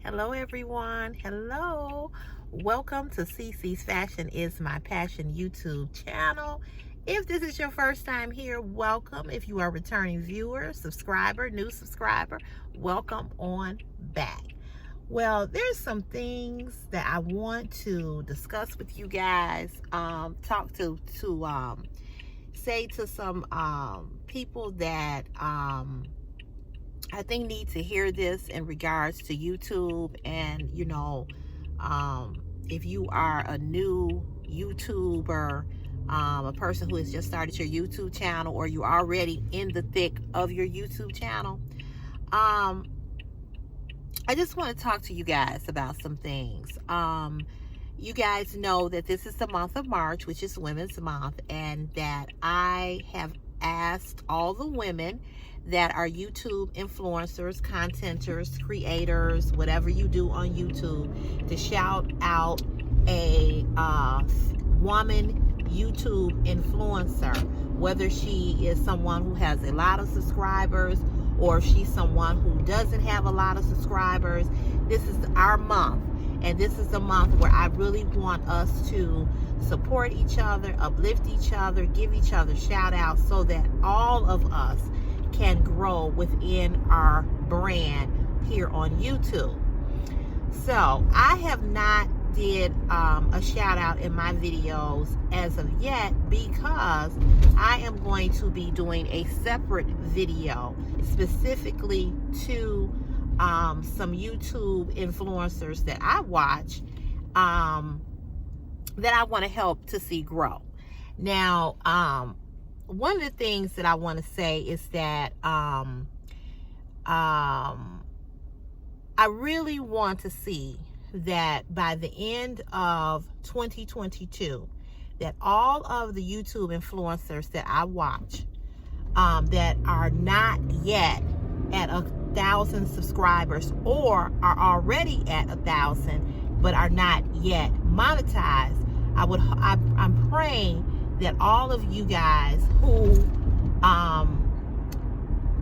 Hello everyone. Hello. Welcome to CC's Fashion is My Passion YouTube channel. If this is your first time here, welcome. If you are a returning viewer, subscriber, new subscriber, welcome on back. Well, there's some things that I want to discuss with you guys. Say to some people that I think need to hear this in regards to YouTube. And if you are a new YouTuber, a person who has just started your YouTube channel, or you're already in the thick of your YouTube channel, I just want to talk to you guys about some things. You guys know that this is the month of March, which is Women's Month, and that I have asked all the women that are YouTube influencers, contenters, creators, whatever you do on YouTube, to shout out a woman YouTube influencer, whether she is someone who has a lot of subscribers or if she's someone who doesn't have a lot of subscribers. This is our month, and this is a month where I really want us to support each other, uplift each other, give each other shout outs, so that all of us can grow within our brand here on YouTube. So I have not did a shout out in my videos as of yet, because I am going to be doing a separate video specifically to some YouTube influencers that I watch, that I want to help to see grow. Now, one of the things that I want to say is that I really want to see that by the end of 2022, that all of the YouTube influencers that I watch, that are not yet at 1,000 subscribers, or are already at 1,000 but are not yet monetized, I'm praying that all of you guys who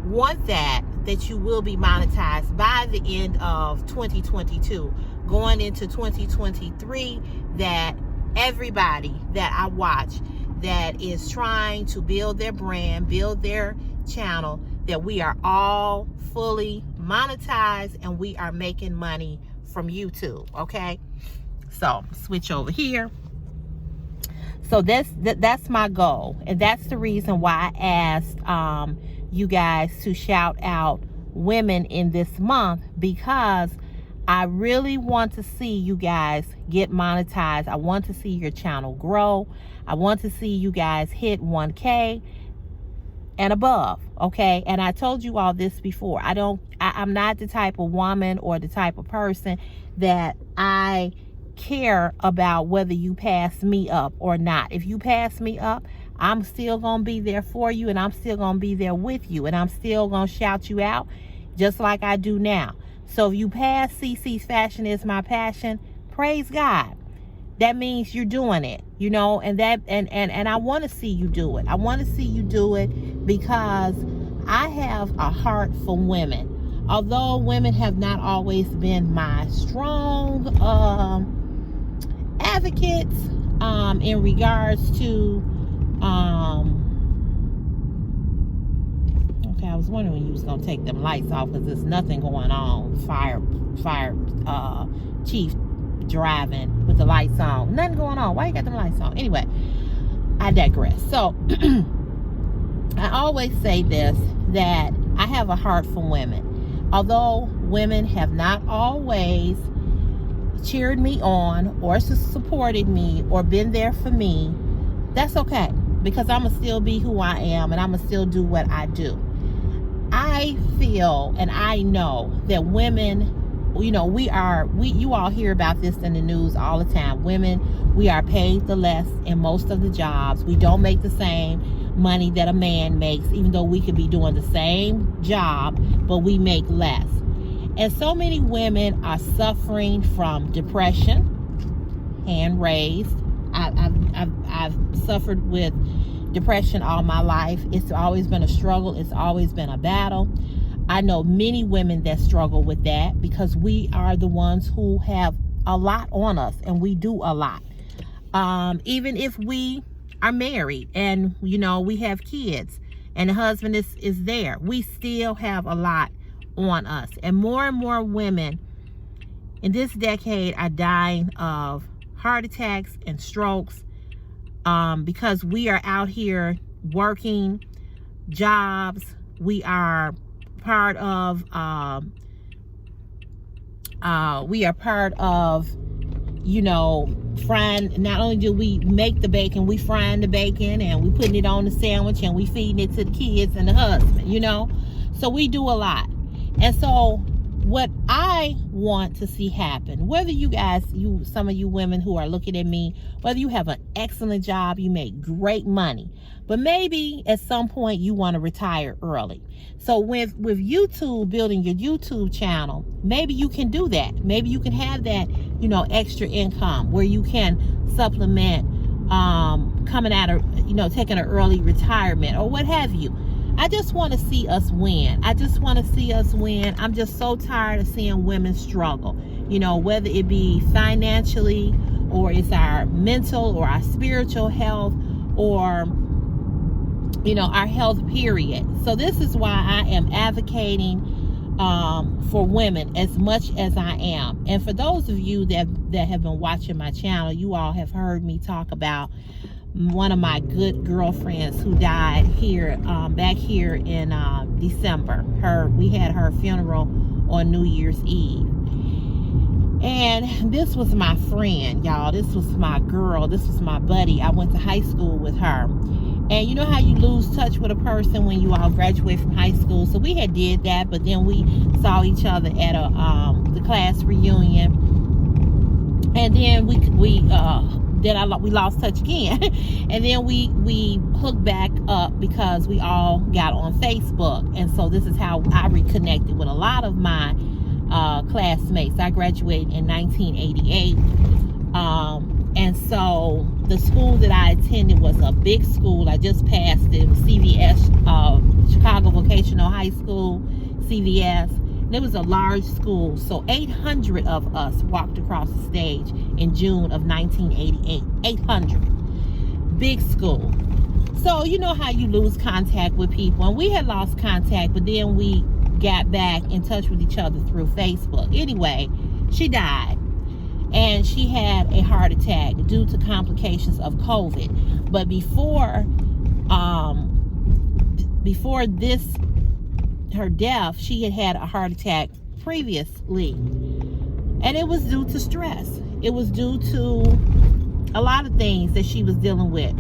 want that you will be monetized by the end of 2022, going into 2023, that everybody that I watch that is trying to build their brand, build their channel, that we are all fully monetized and we are making money from YouTube. Okay, so switch over here. So that's my goal, and that's the reason why I asked you guys to shout out women in this month, because I really want to see you guys get monetized. I want to see your channel grow. I want to see you guys hit 1K and above. Okay, and I told you all this before. I'm not the type of woman or the type of person that I care about whether you pass me up or not. If you pass me up, I'm still gonna be there for you, and I'm still gonna be there with you, and I'm still gonna shout you out just like I do now. So if you pass CC's Fashion is My Passion, praise God. That means you're doing it, and I want to see you do it. I want to see you do it because I have a heart for women. Although women have not always been my strong advocates in regards to okay, I was wondering when you was gonna take them lights off, because there's nothing going on. Fire chief driving with the lights on, nothing going on. Why you got them lights on? Anyway, I digress. So I always say this, that I have a heart for women. Although women have not always cheered me on or supported me or been there for me, that's okay, because I'm gonna still be who I am, and I'm gonna still do what I do. I feel and I know that women, you all hear about this in the news all the time. Women, we are paid the less in most of the jobs. We don't make the same money that a man makes, even though we could be doing the same job, but we make less. And so many women are suffering from depression. Hand raised. I've suffered with depression all my life. It's always been a struggle. It's always been a battle. I know many women that struggle with that, because we are the ones who have a lot on us, and we do a lot. Even if we are married and, you know, we have kids and the husband is there, we still have a lot on us. And more women in this decade are dying of heart attacks and strokes, because we are out here working jobs. We are part of you know, frying. Not only do we make the bacon, we frying the bacon and we putting it on the sandwich and we feeding it to the kids and the husband, you know. So we do a lot. And so what I want to see happen, whether you guys, some of you women who are looking at me, whether you have an excellent job, you make great money, but maybe at some point you want to retire early. So with YouTube, building your YouTube channel, maybe you can do that. Maybe you can have that, you know, extra income where you can supplement coming out of, you know, taking an early retirement or what have you. I just want to see us win. I just want to see us win. I'm just so tired of seeing women struggle, you know, whether it be financially, or it's our mental or our spiritual health, or, you know, our health period. So this is why I am advocating for women as much as I am. And for those of you that have been watching my channel, you all have heard me talk about one of my good girlfriends who died here, back here in December. We had her funeral on New Year's Eve. And this was my friend, y'all. This was my girl. This was my buddy. I went to high school with her. And you know how you lose touch with a person when you all graduate from high school? So we had did that, but then we saw each other at the class reunion. And then we lost touch again. And then we hooked back up because we all got on Facebook. And so this is how I reconnected with a lot of my classmates. I graduated in 1988. And so the school that I attended was a big school. I just passed it. It was CVS, Chicago Vocational High School, CVS. And it was a large school. So 800 of us walked across the stage in June of 1988. 800. Big school. So you know how you lose contact with people. And we had lost contact, but then we got back in touch with each other through Facebook. Anyway, she died. And she had a heart attack due to complications of COVID. But before this, her death, she had a heart attack previously. And it was due to stress. It was due to a lot of things that she was dealing with.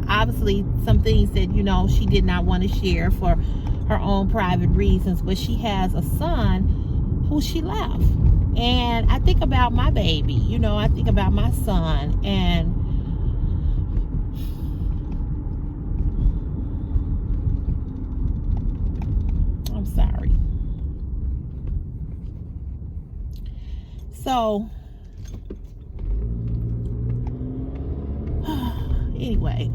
Obviously, some things that, you know, she did not want to share for her own private reasons. But she has a son who she left. And I think about my baby, you know, I think about my son, and I'm sorry. So, anyway,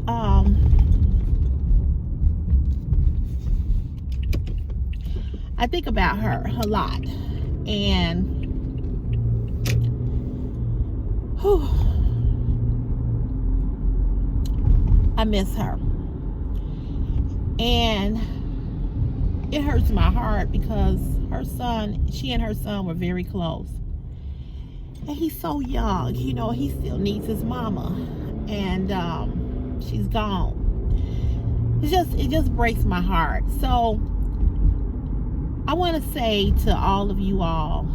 I think about her a lot, and I miss her. And it hurts my heart because she and her son were very close. And he's so young, you know, he still needs his mama. And she's gone. It just breaks my heart. So I want to say to all of you all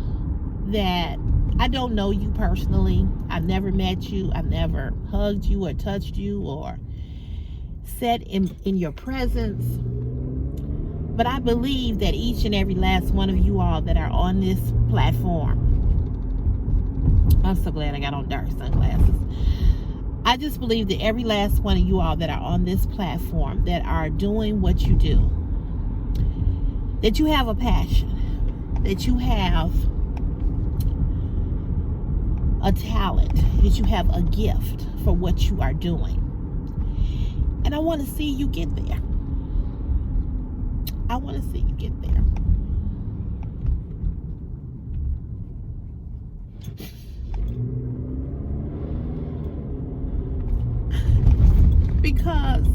that I don't know you personally. I've never met you. I've never hugged you or touched you or sat in your presence. But I believe that each and every last one of you all that are on this platform, I'm so glad I got on dark sunglasses. I just believe that every last one of you all that are on this platform, that are doing what you do, that you have a passion, that you have a talent, that you have a gift for what you are doing. And I want to see you get there. I want to see you get there. Because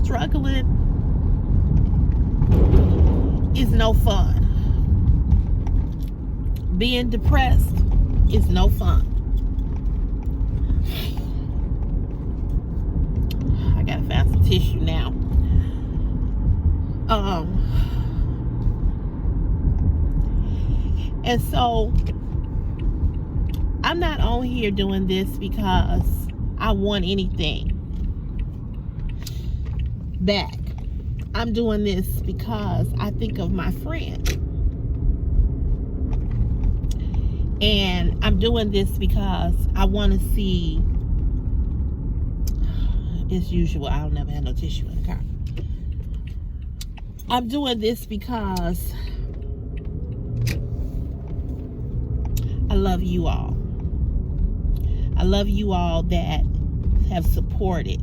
struggling is no fun. Being depressed is no fun. I gotta find some tissue now. And so I'm not on here doing this because I want anything back. I'm doing this because I think of my friend. And I'm doing this because I want to see, as usual, I don't never have no tissue in the car. I'm doing this because I love you all. I love you all that have supported.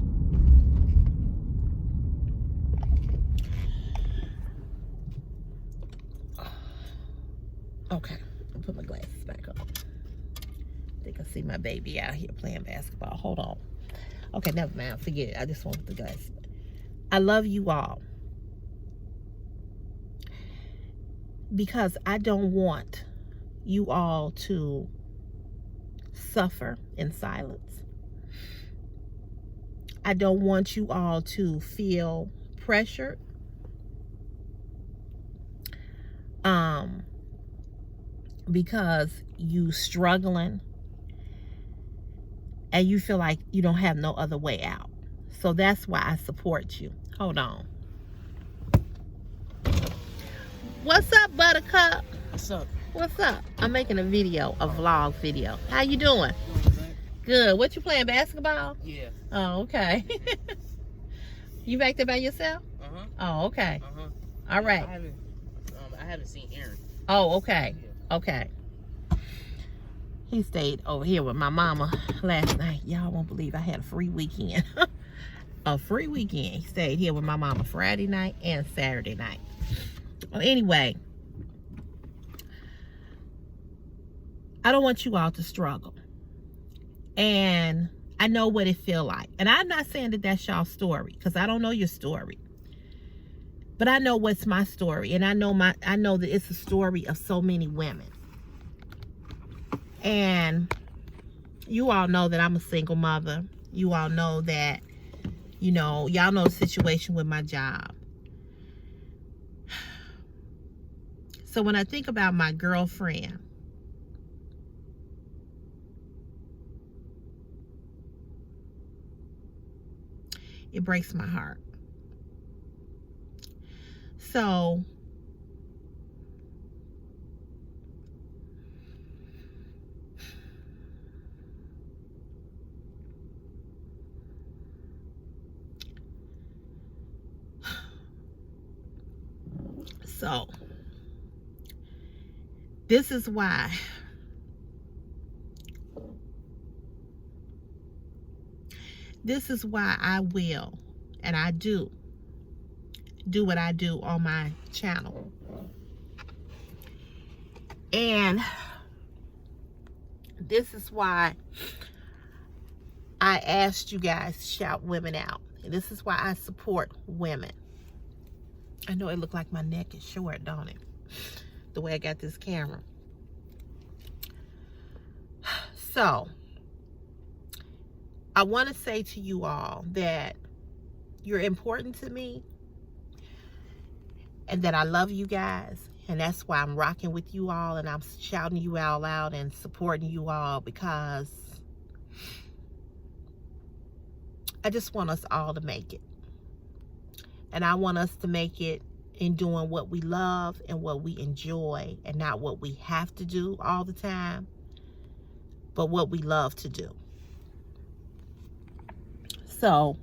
Okay, I'll put my glasses back on. I think I see my baby out here playing basketball. Hold on. Okay, never mind. Forget it. I just want the glasses. I love you all. Because I don't want you all to suffer in silence. I don't want you all to feel pressured. Because you struggling and you feel like you don't have no other way out. So that's why I support you. Hold on. What's up, Buttercup? What's up? What's up? I'm making a video, a vlog video. How you doing? Good. What, you playing basketball? Yeah. Oh, okay. You back there by yourself? Uh-huh. Oh, okay. Uh-huh. All right. I haven't seen Aaron. Oh, okay. Yeah. Okay. He stayed over here with my mama last night. Y'all won't believe I had a free weekend. A free weekend. He stayed here with my mama Friday night and Saturday night. Well, anyway, I don't want you all to struggle. And I know what it feel like. And I'm not saying that that's y'all's story, because I don't know your story. But I know what's my story. And I know that it's a story of so many women. And you all know that I'm a single mother. You all know that, y'all know the situation with my job. So when I think about my girlfriend, it breaks my heart. So this is why I will, and I do what I do on my channel. And this is why I asked you guys to shout women out. And this is why I support women. I know it looked like my neck is short, don't it? The way I got this camera. So, I want to say to you all that you're important to me and that I love you guys. And that's why I'm rocking with you all and I'm shouting you all out and supporting you all, because I just want us all to make it. And I want us to make it in doing what we love and what we enjoy, and not what we have to do all the time, but what we love to do. So,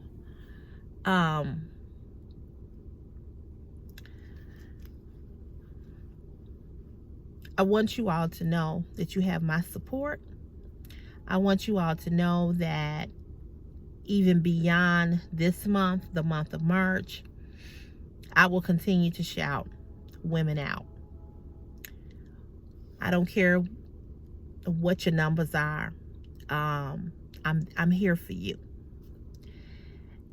I want you all to know that you have my support. I want you all to know that even beyond this month, the month of March, I will continue to shout women out. I don't care what your numbers are. I'm here for you.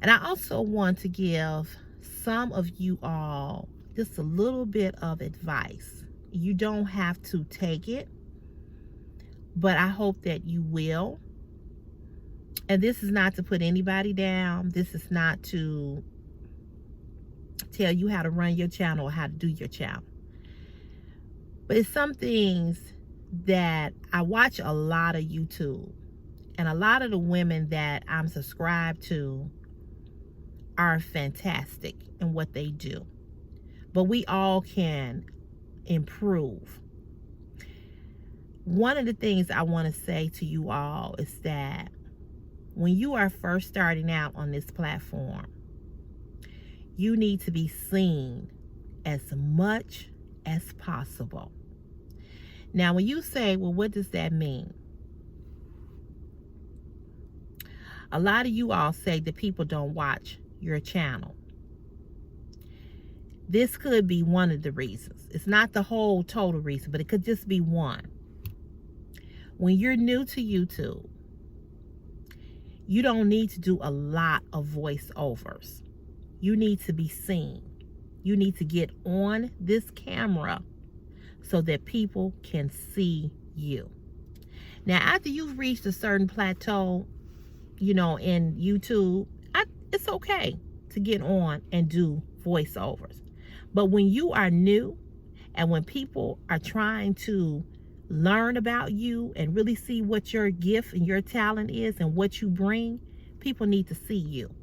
And I also want to give some of you all just a little bit of advice. You don't have to take it, but I hope that you will. And this is not to put anybody down. This is not to tell you how to run your channel or how to do your channel. But it's some things that I watch a lot of YouTube, and a lot of the women that I'm subscribed to are fantastic in what they do. But we all can improve. One of the things I want to say to you all is that when you are first starting out on this platform, you need to be seen as much as possible. Now, when you say, well, what does that mean? A lot of you all say that people don't watch your channel. This could be one of the reasons. It's not the whole total reason, but it could just be one. When you're new to YouTube, you don't need to do a lot of voiceovers. You need to be seen. You need to get on this camera so that people can see you. Now, after you've reached a certain plateau, in YouTube, it's okay to get on and do voiceovers. But when you are new and when people are trying to learn about you and really see what your gift and your talent is and what you bring, people need to see you.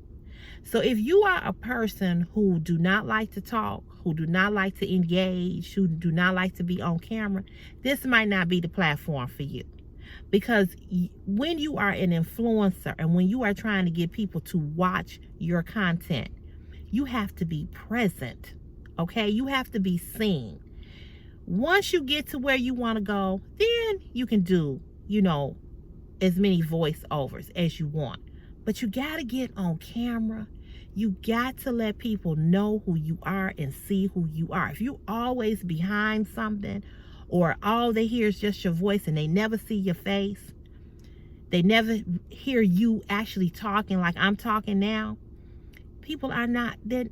So if you are a person who do not like to talk, who do not like to engage, who do not like to be on camera, this might not be the platform for you. Because when you are an influencer and when you are trying to get people to watch your content, you have to be present, okay? You have to be seen. Once you get to where you want to go, then you can do, as many voiceovers as you want. But you got to get on camera. You got to let people know who you are and see who you are. If you always behind something, or all they hear is just your voice and they never see your face, they never hear you actually talking like I'm talking now, people are not, they're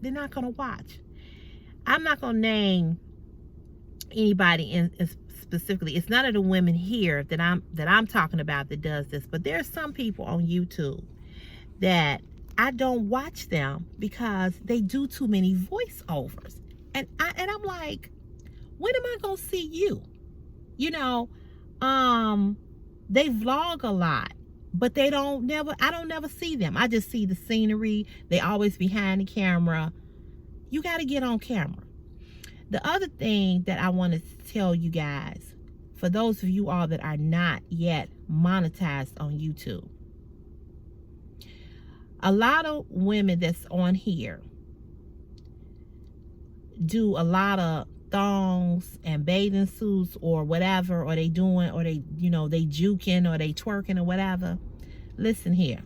not going to watch. I'm not going to name anybody specifically. It's none of the women here that I'm talking about that does this, but there's some people on YouTube that I don't watch them because they do too many voiceovers. And I'm like, when am I gonna see you? They vlog a lot, but I don't never see them. I just see the scenery. They always behind the camera. You got to get on camera. The other thing that I want to tell you guys, for those of you all that are not yet monetized on YouTube, a lot of women that's on here do a lot of thongs and bathing suits or whatever, or they juking or they twerking or whatever. Listen here,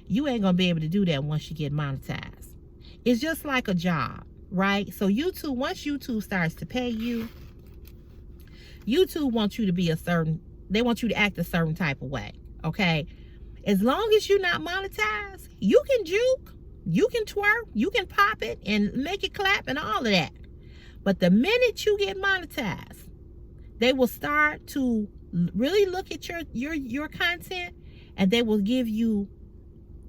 you ain't gonna be able to do that once you get monetized. It's just like a job, right? So YouTube, once YouTube starts to pay you, YouTube wants you to be they want you to act a certain type of way, okay? As long as you're not monetized, you can juke, you can twerk, you can pop it and make it clap and all of that. But the minute you get monetized, they will start to really look at your content, and they will give you,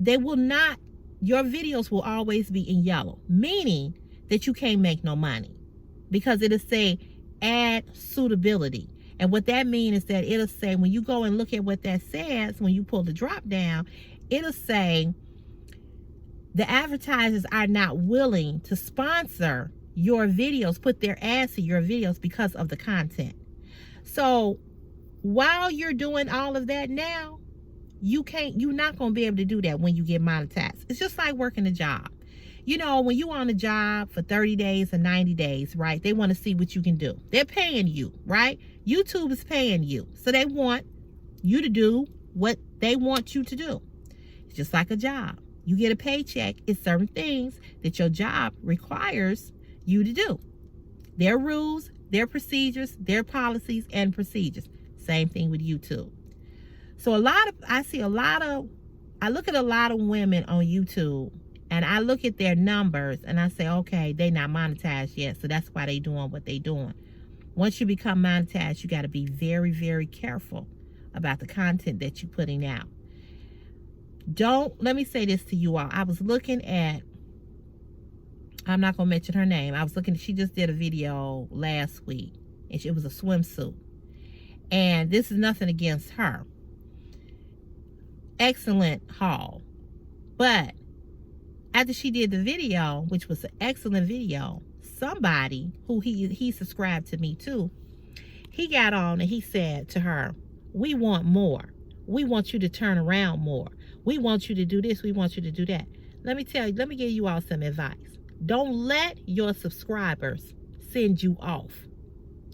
your videos will always be in yellow, meaning that you can't make no money, because it'll say ad suitability. And what that means is that it'll say, when you go and look at what that says, when you pull the drop down, it'll say the advertisers are not willing to sponsor your videos, put their ads to your videos because of the content. So while you're doing all of that now, you're not going to be able to do that when you get monetized. It's just like working a job. When you on a job for 30 days or 90 days, right? They want to see what you can do. They're paying you, right? YouTube is paying you. So they want you to do what they want you to do. just like a job. You get a paycheck. It's certain things that your job requires you to do. Their rules, their procedures, their policies and procedures. Same thing with YouTube. So I look at a lot of women on YouTube, and I look at their numbers and I say, okay, they not monetized yet. So that's why they doing what they doing. Once you become monetized, you got to be very, very careful about the content that you're putting out. Let me say this to you all. I was looking at, I'm not going to mention her name. She just did a video last week, and it was a swimsuit. And this is nothing against her. Excellent haul. But after she did the video, which was an excellent video, somebody who he subscribed to me too, he got on and he said to her, we want more. We want you to turn around more. We want you to do this. We want you to do that. Let me give you all some advice. Don't let your subscribers send you off.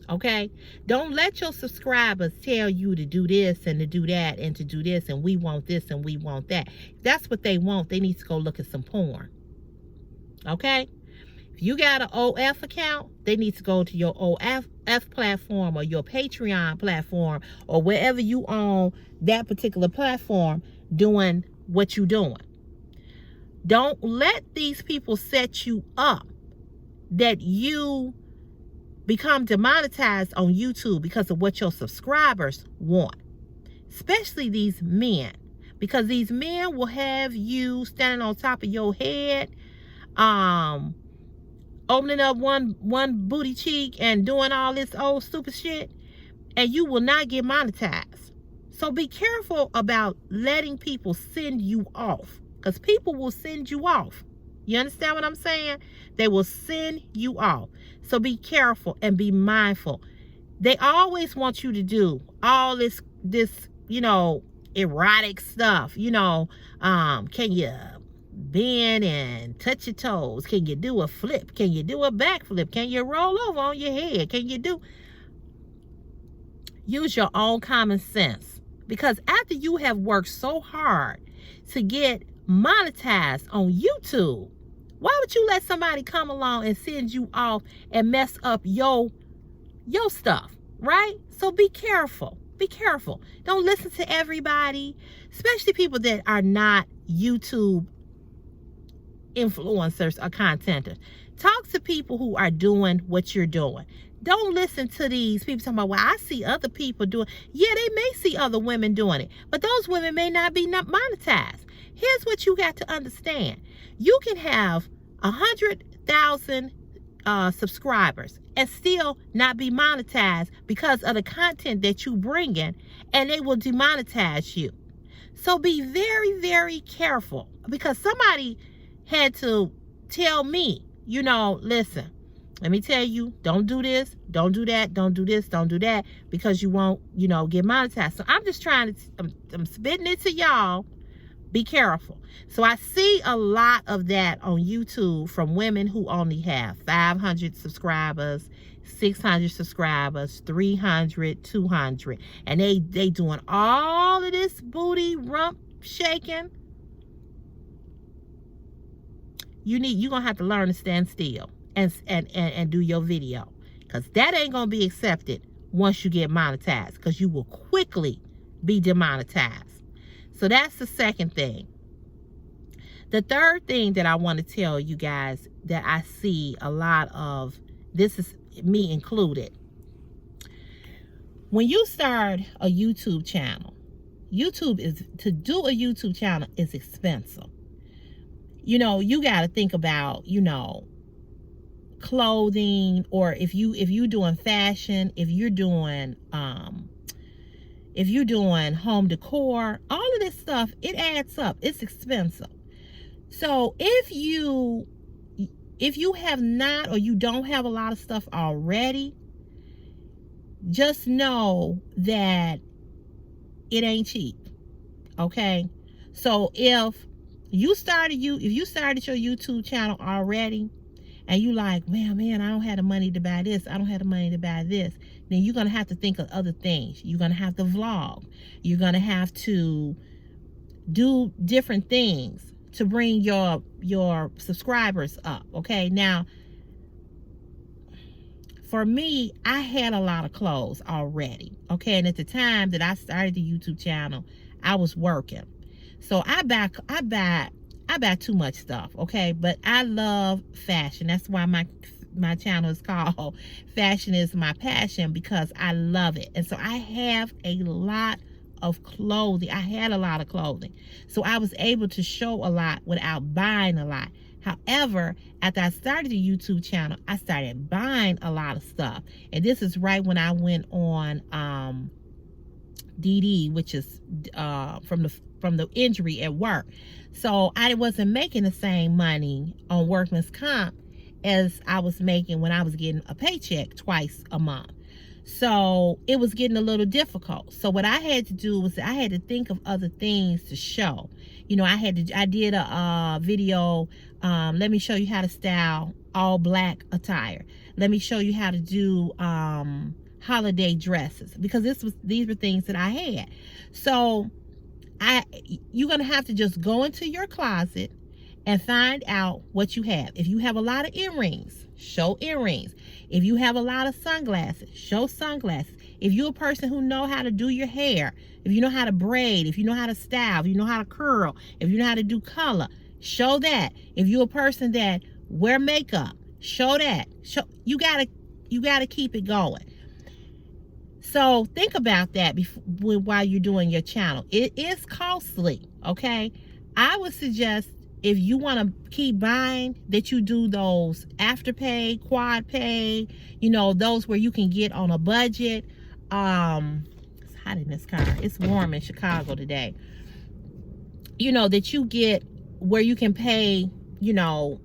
Okay? Don't let your subscribers tell you to do this and to do that and to do this and we want this and we want that. If that's what they want, they need to go look at some porn. Okay? If you got an OF account, they need to go to your OF platform or your Patreon platform or wherever you own that particular platform doing what you're doing. Don't let these people set you up that you become demonetized on YouTube because of what your subscribers want. Especially these men. Because these men will have you standing on top of your head, opening up one booty cheek and doing all this old stupid shit, and you will not get monetized. So be careful about letting people send you off, because people will send you off. You understand what I'm saying? They will send you off. So be careful and be mindful. They always want you to do all this, erotic stuff. Can you bend and touch your toes? Can you do a flip? Can you do a backflip? Can you roll over on your head? Use your own common sense. Because after you have worked so hard to get monetized on YouTube, why would you let somebody come along and send you off and mess up your stuff, right? So be careful. Be careful. Don't listen to everybody, especially people that are not YouTube influencers or contenters. Talk to people who are doing what you're doing. Don't listen to these people talking about, well, I see other people doing. Yeah, they may see other women doing it, but those women may not be monetized. Here's what you got to understand. You can have 100,000 subscribers and still not be monetized because of the content that you bring in, and they will demonetize you. So be very, very careful, because somebody had to tell me, listen, let me tell you, don't do this, don't do that, don't do this, don't do that, because you won't, get monetized. So I'm just I'm spitting it to y'all. Be careful. So I see a lot of that on YouTube from women who only have 500 subscribers, 600 subscribers, 300, 200. And they doing all of this booty rump shaking. You're going to have to learn to stand still and do your video. Because that ain't going to be accepted once you get monetized. Because you will quickly be demonetized. So that's the second thing. The third thing that I want to tell you guys that I see a lot of, this is me included. When you start a YouTube channel, to do a YouTube channel is expensive. You got to think about, clothing, or if you doing fashion, if you're doing home decor, all of this stuff, it adds up. It's expensive. So if you have not, or you don't have a lot of stuff already, just know that it ain't cheap. Okay? So if you started your YouTube channel already, and you like, well, man, I don't have the money to buy this, I don't have the money to buy this, then you're going to have to think of other things. You're going to have to vlog. You're going to have to do different things to bring your subscribers up. Okay, now for me, I had a lot of clothes already. Okay, and at the time that I started the YouTube channel, I was working, so I buy too much stuff. Okay, but I love fashion. That's why my channel is called Fashion is My Passion, because I love it. And so I have a lot of clothing. I had a lot of clothing, so I was able to show a lot without buying a lot. However, after I started the YouTube channel, I started buying a lot of stuff. And this is right when I went on DD, which is from the injury at work. So I wasn't making the same money on workman's comp as I was making when I was getting a paycheck twice a month. So it was getting a little difficult. So what I had to do was I had to think of other things to show. You know, I did a video, let me show you how to style all black attire. Let me show you how to do holiday dresses, because these were things that I had. So you're gonna have to just go into your closet and find out what you have. If you have a lot of earrings, show earrings. If you have a lot of sunglasses, show sunglasses. If you're a person who know how to do your hair, if you know how to braid, if you know how to style, if you know how to curl, if you know how to do color, show that. If you're a person that wear makeup, show that. You gotta keep it going. So think about that while you're doing your channel. It is costly, okay? I would suggest, if you want to keep buying, that you do those afterpay, quad pay, you know, those where you can get on a budget. It's hot in this car. It's warm in Chicago today. You know, that you get where you can pay, you know,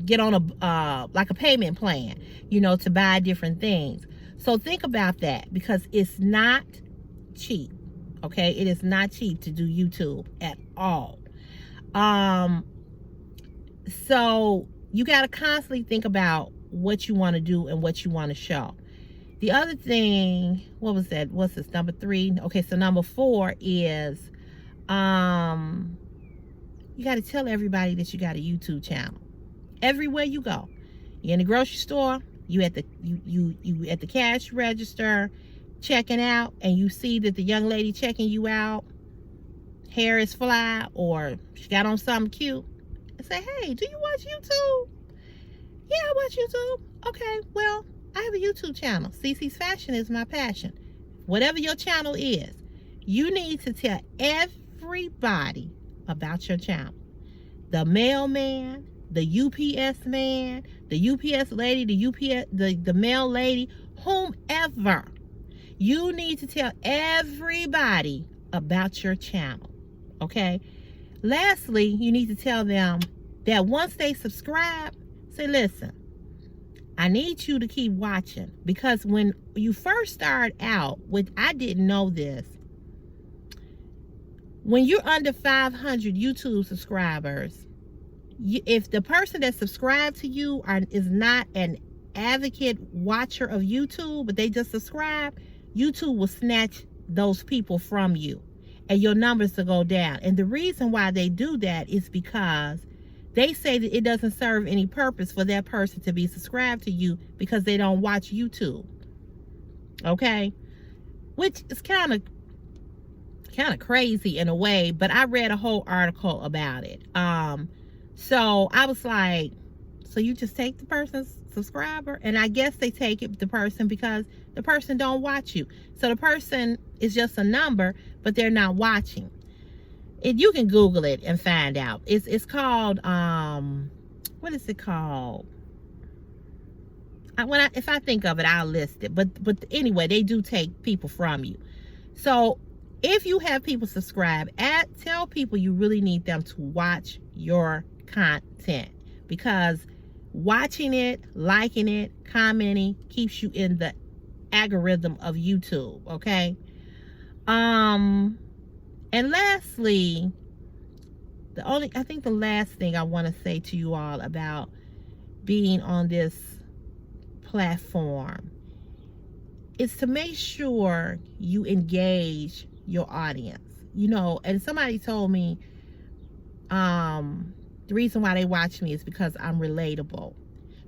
get on a like a payment plan, you know, to buy different things. So think about that, because it's not cheap. Okay, it is not cheap to do YouTube at all. So you got to constantly think about what you want to do and what you want to show. The other thing, what was that? What's this, number 3? Okay, so number 4 is, you got to tell everybody that you got a YouTube channel. Everywhere you go, you're in the grocery store, you at the cash register checking out, and you see that the young lady checking you out, hair is fly, or she got on something cute, and say, hey, do you watch YouTube? Yeah, I watch YouTube. Okay, well, I have a YouTube channel. CC's Fashion is My Passion. Whatever your channel is, you need to tell everybody about your channel. The mailman, the UPS man, the UPS lady, the mail lady, whomever. You need to tell everybody about your channel. Okay, lastly, you need to tell them that once they subscribe, say, listen, I need you to keep watching, because when you first start out with, I didn't know this, when you're under 500 YouTube subscribers, if the person that subscribed to you is not an advocate watcher of YouTube, but they just subscribe, YouTube will snatch those people from you, and your numbers will go down. And the reason why they do that is because they say that it doesn't serve any purpose for that person to be subscribed to you, because they don't watch YouTube. Okay, which is kind of crazy in a way, but I read a whole article about it. So I was like, so you just take the person's subscriber? And I guess they take the person because the person don't watch you. So the person is just a number, but they're not watching. You can Google it and find out. It's called, what is it called? If I think of it, I'll list it. But anyway, they do take people from you. So if you have people subscribe, tell people you really need them to watch your content, because watching it, liking it, commenting keeps you in the algorithm of YouTube. Okay. And lastly, I think the last thing I want to say to you all about being on this platform is to make sure you engage your audience. you know, and somebody told me the reason why they watch me is because I'm relatable.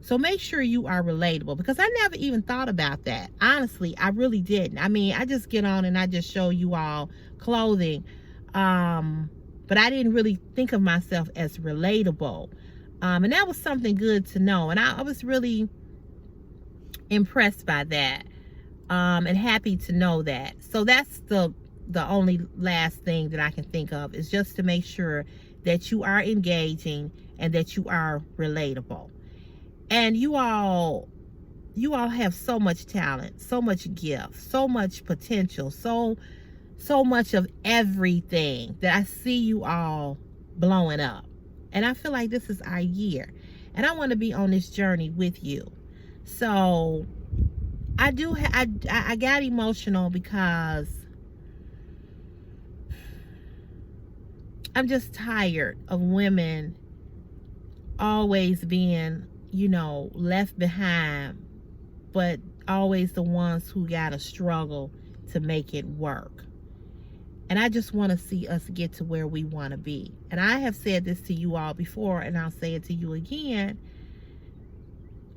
So make sure you are relatable, because I never even thought about that. Honestly, I really didn't. I mean, I just get on and I just show you all clothing. But I didn't really think of myself as relatable. And that was something good to know. And I was really impressed by that. And happy to know that. So that's the only last thing that I can think of, is just to make sure that you are engaging and that you are relatable. And you all have so much talent, so much gift, so much potential, so much of everything that I see you all blowing up. And I feel like this is our year. And I want to be on this journey with you. So I got emotional because I'm just tired of women always being, you know, left behind, but always the ones who gotta struggle to make it work. And I just want to see us get to where we want to be. And I have said this to you all before, and I'll say it to you again.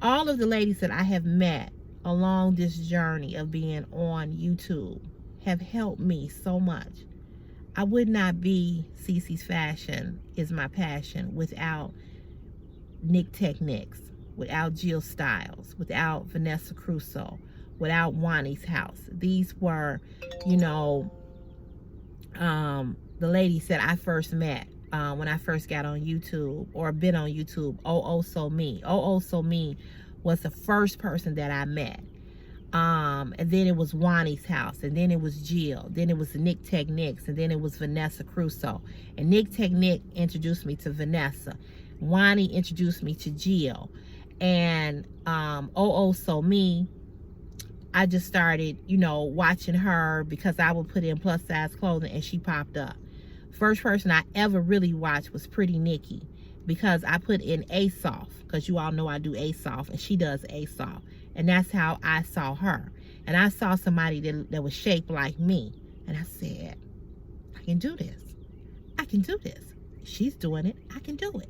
All of the ladies that I have met along this journey of being on YouTube have helped me so much. I would not be CC's Fashion is my passion without Nick Techniques, without Jill Styles, without Vanessa Crusoe, without Wani's House. These were, you know, the ladies that I first met when I first got on YouTube, or been on YouTube. So Me was the first person that I met. And then it was Wani's House, and then it was Jill, then it was Nick Techniques, and then it was Vanessa Crusoe. And Nick Technique introduced me to Vanessa. Wani introduced me to Jill. And So Me, I just started, you know, watching her because I would put in plus size clothing and she popped up. First person I ever really watched was Pretty Nikki, because I put in ASOF, because you all know I do ASOF and she does ASOF. And that's how I saw her. And I saw somebody that was shaped like me. And I said, I can do this. I can do this. She's doing it. I can do it.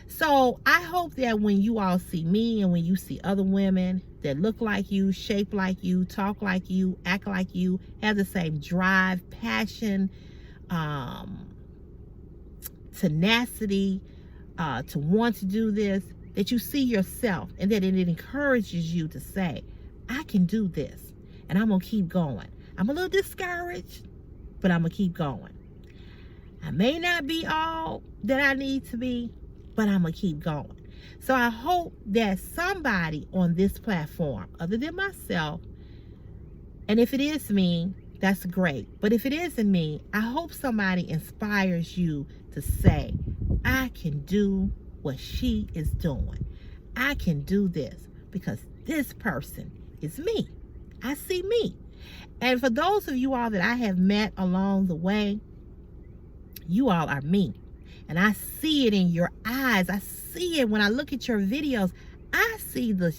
So I hope that when you all see me and when you see other women that look like you, shape like you, talk like you, act like you, have the same drive, passion, tenacity, to want to do this, that you see yourself and that it encourages you to say, I can do this and I'm going to keep going. I'm a little discouraged, but I'm going to keep going. I may not be all that I need to be, but I'm going to keep going. So I hope that somebody on this platform, other than myself, and if it is me, that's great. But if it isn't me, I hope somebody inspires you to say, I can do what she is doing. I can do this because this person is me. I see me. And for those of you all that I have met along the way, you all are me. And I see it in your eyes. I see it when I look at your videos. I see the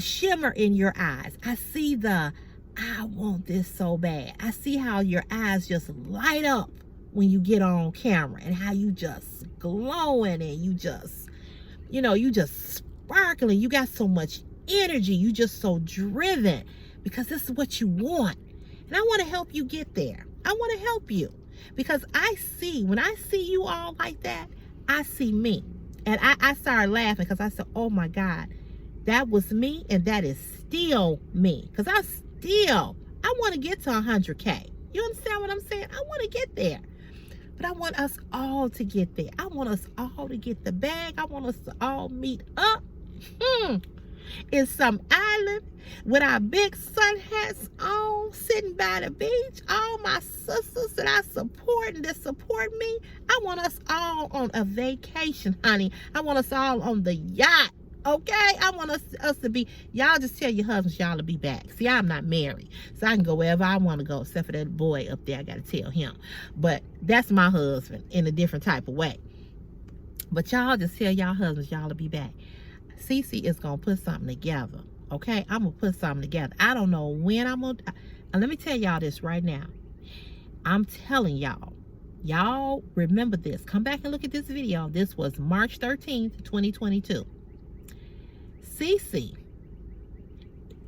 shimmer in your eyes. I see I want this so bad. I see how your eyes just light up when you get on camera, and how you just glowing, and you just, you know, you just sparkling. You got so much energy. You just so driven, because this is what you want. And I want to help you get there. I want to help you, because when I see you all like that, I see me. And I started laughing because I said, oh my God, that was me, and that is still me. Because I want to get to 100K. You understand what I'm saying? I want to get there. But I want us all to get there. I want us all to get the bag. I want us to all meet up in some island with our big sun hats on, sitting by the beach. All my sisters that I support and that support me, I want us all on a vacation, honey. I want us all on the yacht. Okay, I want us to be, y'all just tell your husbands y'all to be back. See, I'm not married, so I can go wherever I want to go, except for that boy up there. I got to tell him. But that's my husband in a different type of way. But y'all just tell y'all husbands y'all to be back. CC is going to put something together. Okay, I'm going to put something together. I don't know when I'm going to. Let me tell y'all this right now. I'm telling y'all. Y'all remember this. Come back and look at this video. This was March 13th, 2022. CC,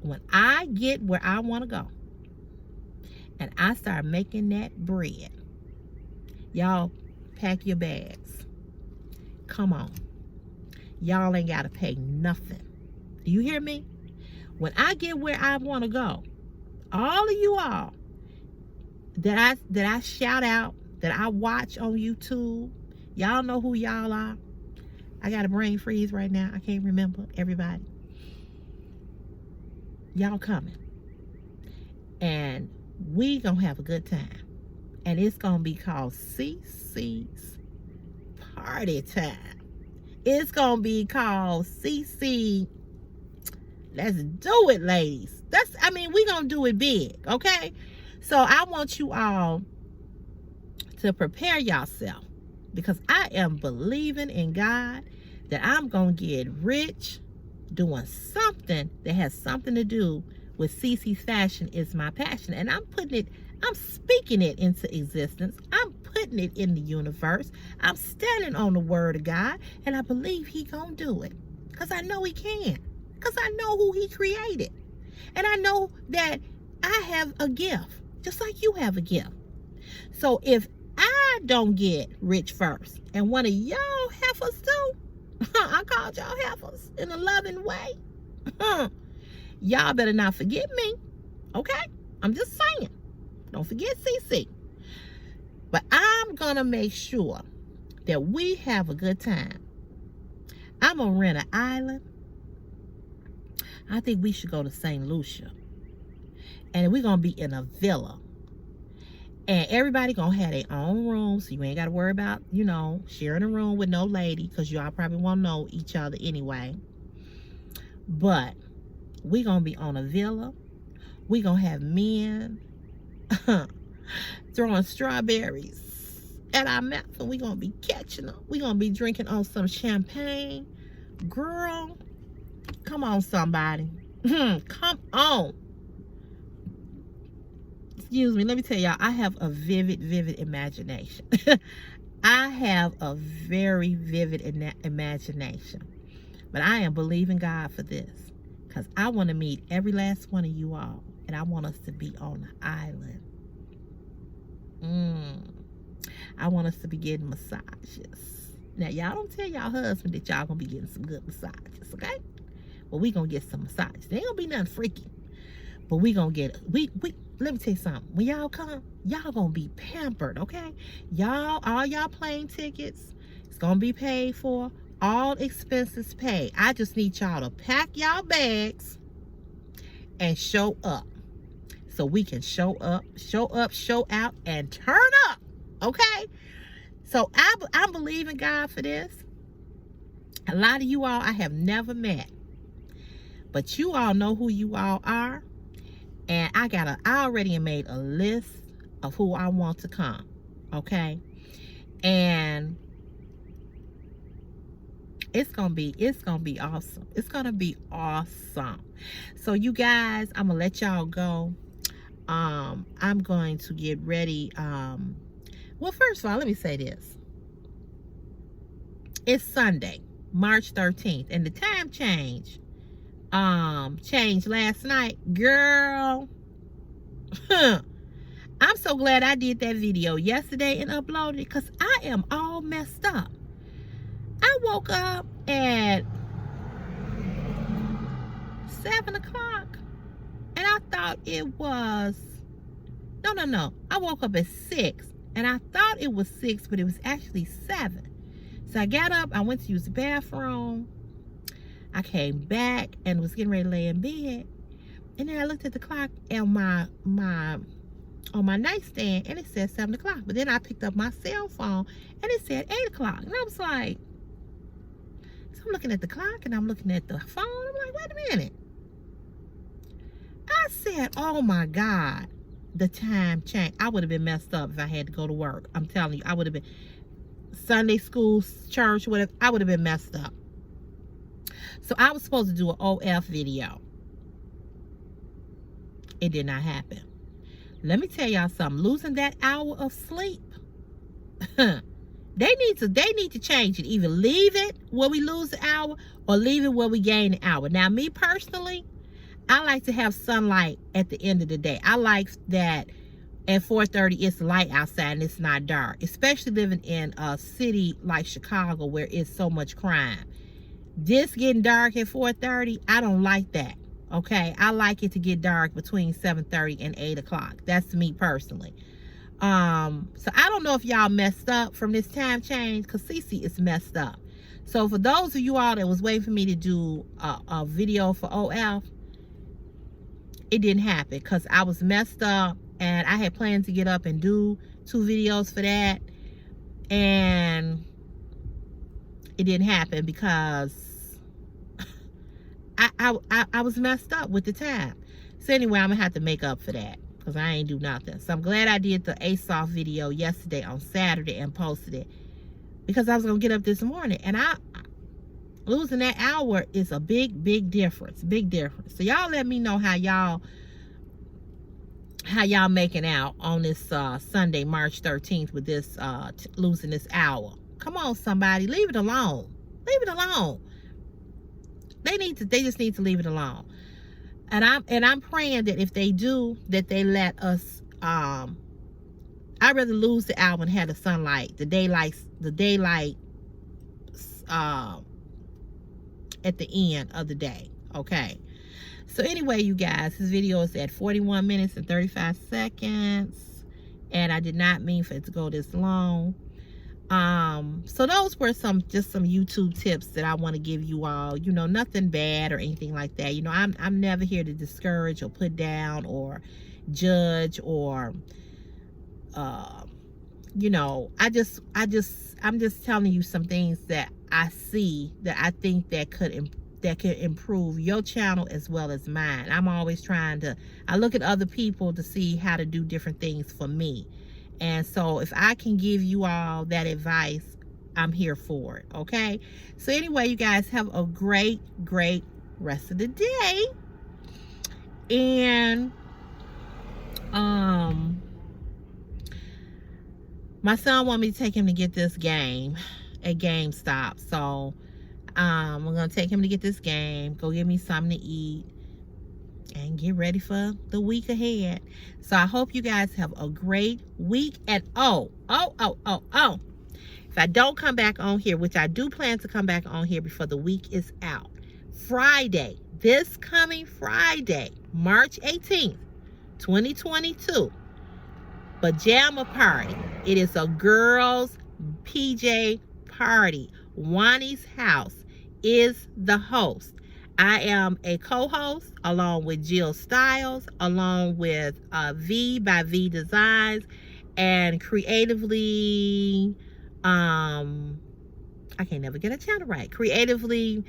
when I get where I want to go and I start making that bread, y'all pack your bags. Come on. Y'all ain't got to pay nothing. Do you hear me? When I get where I want to go, all of you all that I shout out, that I watch on YouTube, y'all know who y'all are. I got a brain freeze right now. I can't remember everybody. Y'all coming. And we gonna have a good time. And it's gonna be called CCs Party Time. It's gonna be called CC. Let's do it, ladies. We gonna do it big, okay? So I want you all to prepare yourself, because I am believing in God that I'm gonna get rich doing something that has something to do with CC's fashion is my passion. And I'm speaking it into existence. I'm putting it in the universe. I'm standing on the word of God, and I believe he gonna do it, because I know he can, because I know who he created, and I know that I have a gift just like you have a gift. So if I don't get rich first, and one of y'all heifers do, I called y'all heifers in a loving way, y'all better not forget me, okay? I'm just saying. Don't forget CC. But I'm going to make sure that we have a good time. I'm going to rent an island. I think we should go to St. Lucia. And we're going to be in a villa. And everybody going to have their own room, so you ain't got to worry about, sharing a room with no lady, because y'all probably won't know each other anyway. But we're going to be on a villa. We're going to have men throwing strawberries at our mouth, and we're going to be catching them. We're going to be drinking on some champagne. Girl, come on, somebody. Come on. Excuse me, let me tell y'all, I have a vivid imagination. I have a very vivid imagination. But I am believing God for this, because I want to meet every last one of you all, and I want us to be on an island. I want us to be getting massages. Now, y'all don't tell y'all husband that y'all gonna be getting some good massages, okay? Well, we gonna get some massages. There ain't gonna be nothing freaky, but we gonna get let me tell you something. When y'all come, y'all gonna be pampered, okay? All y'all plane tickets, it's gonna be paid for. All expenses paid. I just need y'all to pack y'all bags and show up, so we can show up, show out, and turn up, okay? So I'm believing God for this. A lot of you all I have never met, but you all know who you all are. And I already made a list of who I want to come, okay? And it's gonna be awesome. It's gonna be awesome. So you guys, I'm gonna let y'all go. I'm going to get ready. Well, first of all, let me say this. It's Sunday, March 13th, and the time changed last night. Girl, I'm so glad I did that video yesterday and uploaded it, because I am all messed up. I woke up at 7 o'clock, and I thought it was, no. I woke up at 6, and I thought it was 6, but it was actually 7. So I got up, I went to use the bathroom. I came back and was getting ready to lay in bed. And then I looked at the clock on my nightstand, and it said 7 o'clock. But then I picked up my cell phone, and it said 8 o'clock. And I was like, so I'm looking at the clock, and I'm looking at the phone. I'm like, wait a minute. I said, oh my God, the time changed. I would have been messed up if I had to go to work. I'm telling you, I would have been Sunday school, church, whatever. I would have been messed up. So I was supposed to do an OF video. It did not happen. Let me tell y'all something. Losing that hour of sleep, they need to change it. Either leave it where we lose the hour, or leave it where we gain an hour. Now, me personally, I like to have sunlight at the end of the day. I like that at 4:30 it's light outside and it's not dark, especially living in a city like Chicago where it's so much crime. This getting dark at 4:30, I don't like that. Okay, I like it to get dark between 7:30 and 8 o'clock. That's me personally. So I don't know if y'all messed up from this time change, because CC is messed up. So for those of you all that was waiting for me to do a video for OF, it didn't happen because I was messed up, and I had planned to get up and do 2 videos for that, and it didn't happen because I was messed up with the time. So anyway, I'm gonna have to make up for that because I ain't do nothing. So I'm glad I did the ASOF video yesterday on Saturday and posted it, because I was gonna get up this morning, and losing that hour is a big difference. So y'all let me know how y'all making out on this Sunday, March 13th, with this losing this hour. Come on, somebody, leave it alone. Leave it alone. They just need to leave it alone. And I'm praying that if they do, that they let us. I'd rather lose the hour and have the sunlight, the daylight at the end of the day. Okay. So anyway, you guys, this video is at 41 minutes and 35 seconds, and I did not mean for it to go this long. So those were just some YouTube tips that I want to give you all. You know, nothing bad or anything like that. You know, I'm never here to discourage or put down or judge or you know, I'm just telling you some things that I see that I think that could improve your channel as well as mine. I'm always I look at other people to see how to do different things for me. And so if I can give you all that advice, I'm here for it. Okay. So anyway, you guys have a great rest of the day. And my son wanted me to take him to get this game at GameStop. So I'm gonna take him to get this game, go get me something to eat, and get ready for the week ahead. So I hope you guys have a great week. And if I don't come back on here, which I do plan to come back on here before the week is out, Friday, this coming Friday, March 18th, 2022, Pajama Party. It is a girls' PJ party. Wani's house is the host. I am a co-host along with Jill Styles, along with V by V Designs, and creatively, I can't never get a channel right. Creatively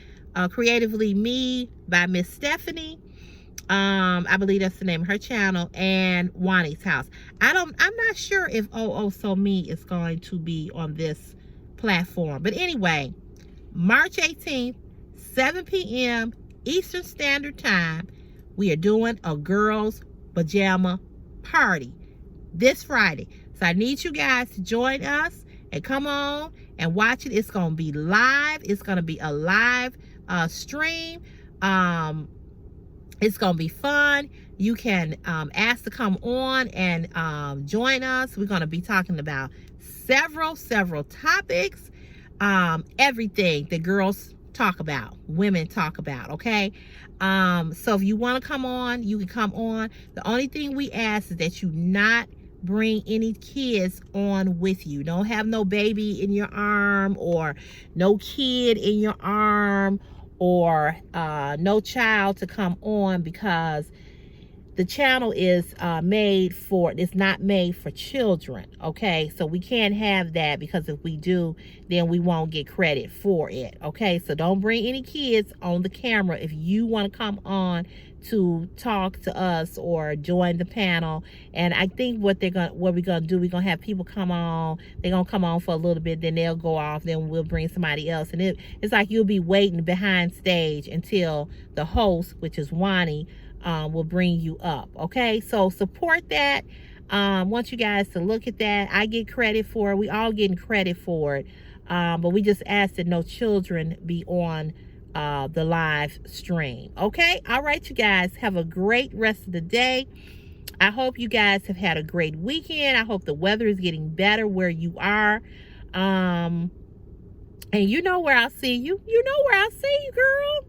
Me by Miss Stephanie. I believe that's the name of her channel, and Wani's house. I'm not sure if So Me is going to be on this platform. But anyway, March 18th, 7 p.m. Eastern Standard Time, we are doing a girls' pajama party this Friday. So I need you guys to join us and come on and watch it. It's going to be live. It's going to be a live stream. It's going to be fun. You can ask to come on and join us. We're going to be talking about several topics. Everything that girls talk about, women talk about, okay? So if you want to come on, you can come on. The only thing we ask is that you not bring any kids on with you. Don't have no baby in your arm, or no kid in your arm, or no child to come on, because the channel is it's not made for children, okay? So we can't have that, because if we do, then we won't get credit for it, okay? So don't bring any kids on the camera if you want to come on to talk to us or join the panel. And I think what we're gonna do, we're gonna have people come on. They're gonna come on for a little bit, then they'll go off, then we'll bring somebody else. And it's like you'll be waiting behind stage until the host, which is Wani, will bring you up. Okay, so support that. Want you guys to look at that. I get credit for it. We all getting credit for it. But we just ask that no children be on the live stream. Okay, all right, you guys have a great rest of the day. I hope you guys have had a great weekend. I hope the weather is getting better where you are. And you know where I'll see you. You know where I'll see you, girl.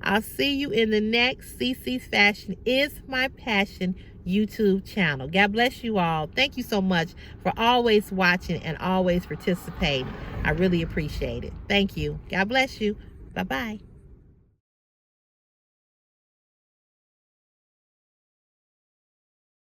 I'll see you in the next CC's Fashion is My Passion YouTube channel. God bless you all. Thank you so much for always watching and always participating. I really appreciate it. Thank you. God bless you. Bye-bye.